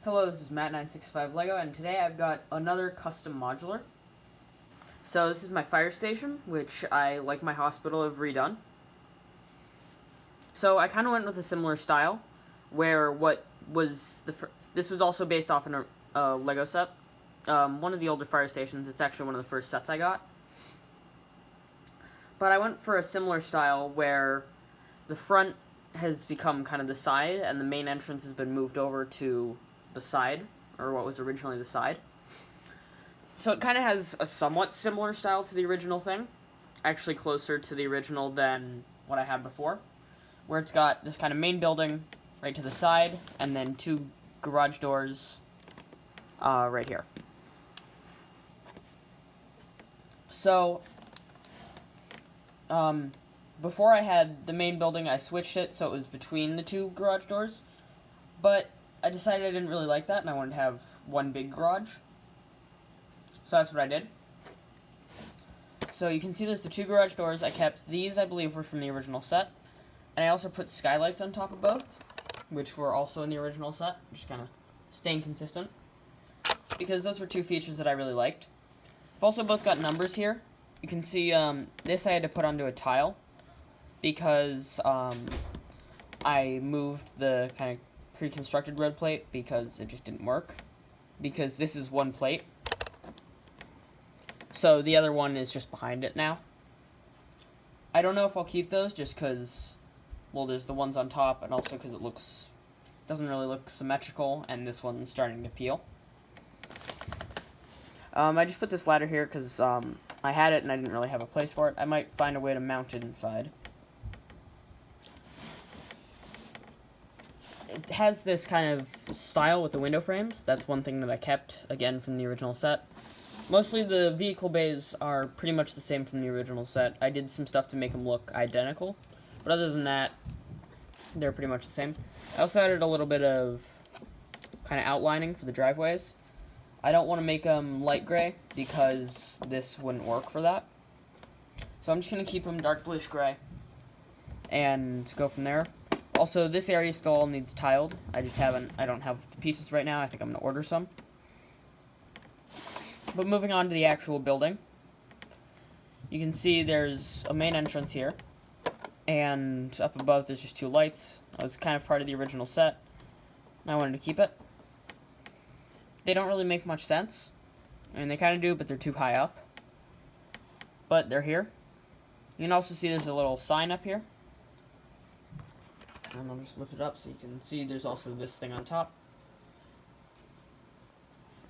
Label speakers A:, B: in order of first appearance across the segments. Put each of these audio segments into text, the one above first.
A: Hello, this is Matt965 Lego, and today I've got another custom modular. So this is my fire station, which I, like my hospital, have redone. So I kind of went with a similar style, where this was also based off a Lego set. One of the older fire stations. It's actually one of the first sets I got. But I went for a similar style where the front has become kind of the side, and the main entrance has been moved over to the side, or what was originally the side. So it kind of has a somewhat similar style to the original thing, actually closer to the original than what I had before, where it's got this kind of main building right to the side, and then two garage doors right here. So, before I had the main building, I switched it so it was between the two garage doors, but I decided I didn't really like that, and I wanted to have one big garage. So that's what I did. So you can see there's the two garage doors. I kept these, I believe, were from the original set. And I also put skylights on top of both, which were also in the original set, just kind of staying consistent, because those were two features that I really liked. I've also both got numbers here. You can see this I had to put onto a tile, because I moved the kind of pre-constructed red plate because it just didn't work, because this is one plate, so the other one is just behind it now. I don't know if I'll keep those, just because, well, there's the ones on top, and also because it doesn't really look symmetrical, and this one's starting to peel. I just put this ladder here because I had it and I didn't really have a place for it. I might find a way to mount it inside. It has this kind of style with the window frames. That's one thing that I kept, again, from the original set. Mostly the vehicle bays are pretty much the same from the original set. I did some stuff to make them look identical, but other than that, they're pretty much the same. I also added a little bit of kind of outlining for the driveways. I don't want to make them light gray because this wouldn't work for that. So I'm just going to keep them dark bluish gray and go from there. Also, this area still all needs tiled. I don't have the pieces right now. I think I'm going to order some. But moving on to the actual building, you can see there's a main entrance here, and up above there's just two lights. That was kind of part of the original set, and I wanted to keep it. They don't really make much sense. I mean, they kind of do, but they're too high up. But they're here. You can also see there's a little sign up here. And I'll just lift it up so you can see there's also this thing on top,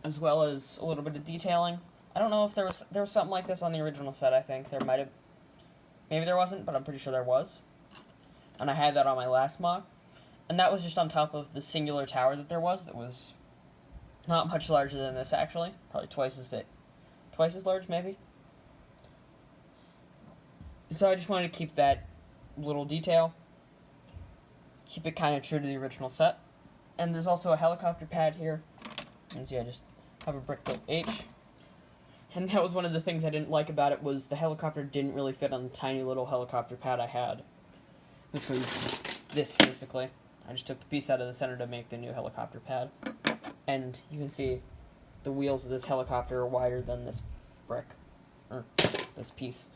A: as well as a little bit of detailing. I don't know if there was something like this on the original set. I think there might have, maybe there wasn't, but I'm pretty sure there was. And I had that on my last MOC, and that was just on top of the singular tower that was not much larger than this, actually. Probably twice as big, twice as large, maybe. So I just wanted to keep that little detail, keep it kind of true to the original set. And there's also a helicopter pad here. You can see I just have a brick built H. And that was one of the things I didn't like about it, was the helicopter didn't really fit on the tiny little helicopter pad I had, which was this, basically. I just took the piece out of the center to make the new helicopter pad. And you can see the wheels of this helicopter are wider than this brick, or this piece.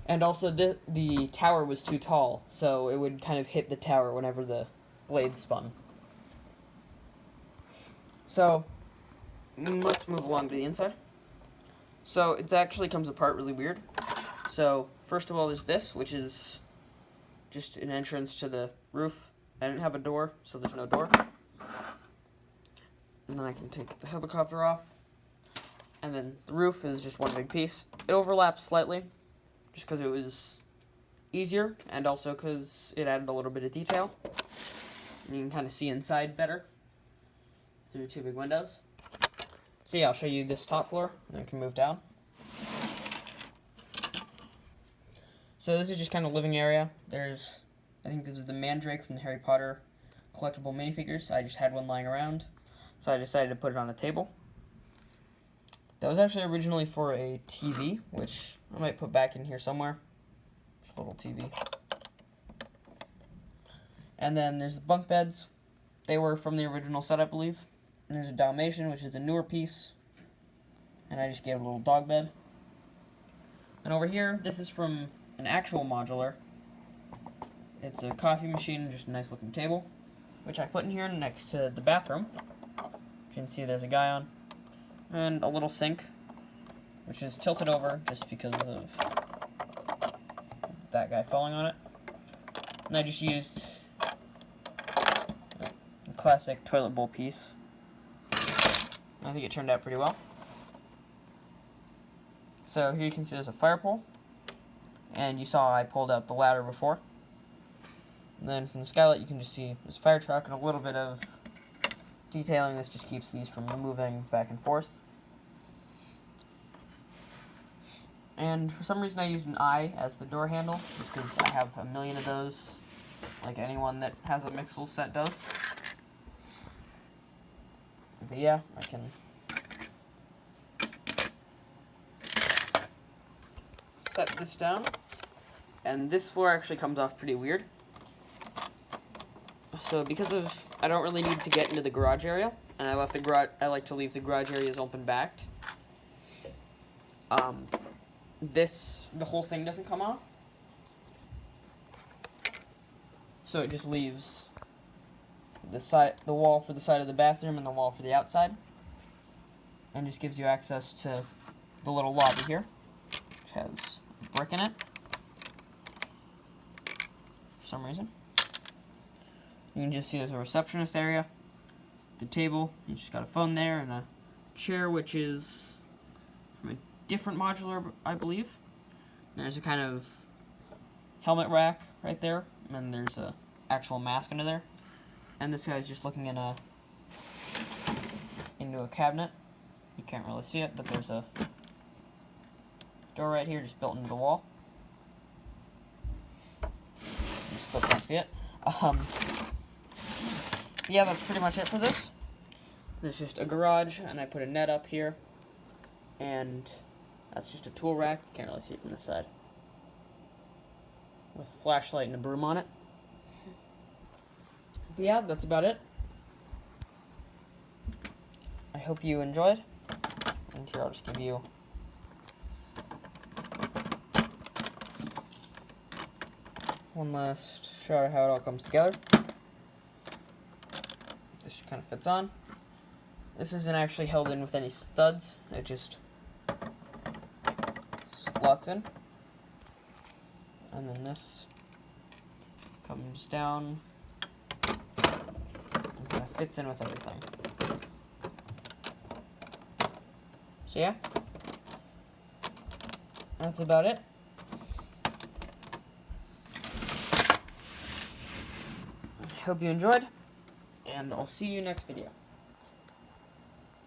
A: And also, the tower was too tall, so it would kind of hit the tower whenever the blades spun. So, let's move along to the inside. So, it actually comes apart really weird. So, first of all, there's this, which is just an entrance to the roof. I didn't have a door, so there's no door. And then I can take the helicopter off. And then the roof is just one big piece. It overlaps slightly, just because it was easier, and also because it added a little bit of detail. And you can kind of see inside better through two big windows. So yeah, I'll show you this top floor, and then I can move down. So this is just kind of living area. I think this is the Mandrake from the Harry Potter collectible minifigures. I just had one lying around, so I decided to put it on a table. That was actually originally for a TV, which I might put back in here somewhere. Just a little TV. And then there's the bunk beds. They were from the original set, I believe. And there's a Dalmatian, which is a newer piece. And I just gave it a little dog bed. And over here, this is from an actual modular. It's a coffee machine, just a nice looking table, which I put in here next to the bathroom. You can see there's a guy on. And a little sink, which is tilted over just because of that guy falling on it. And I just used a classic toilet bowl piece. I think it turned out pretty well. So here you can see there's a fire pole, and you saw I pulled out the ladder before. And then from the skylight you can just see there's a fire truck and a little bit of detailing. This just keeps these from moving back and forth. And for some reason I used an eye as the door handle, just because I have a million of those, like anyone that has a Mixel set does. But yeah, I can set this down, and this floor actually comes off pretty weird. So because of, I don't really need to get into the garage area, and I like to leave the garage areas open backed. The whole thing doesn't come off, so it just leaves the wall for the side of the bathroom and the wall for the outside, and just gives you access to the little lobby here, which has a brick in it for some reason. You can just see there's a receptionist area, the table, you just got a phone there, and a chair, which is from a different modular, I believe. There's a kind of helmet rack right there, and there's a actual mask under there. And this guy's just looking into a cabinet. You can't really see it, but there's a door right here just built into the wall. You still can't see it. Yeah, that's pretty much it for this. There's just a garage, and I put a net up here, and that's just a tool rack. You can't really see it from this side, with a flashlight and a broom on it. But yeah, that's about it. I hope you enjoyed, and here I'll just give you one last shot of how it all comes together. This just kind of fits on. This isn't actually held in with any studs, it just slots in. And then this comes down and kind of fits in with everything. So yeah, that's about it. I hope you enjoyed, and I'll see you next video.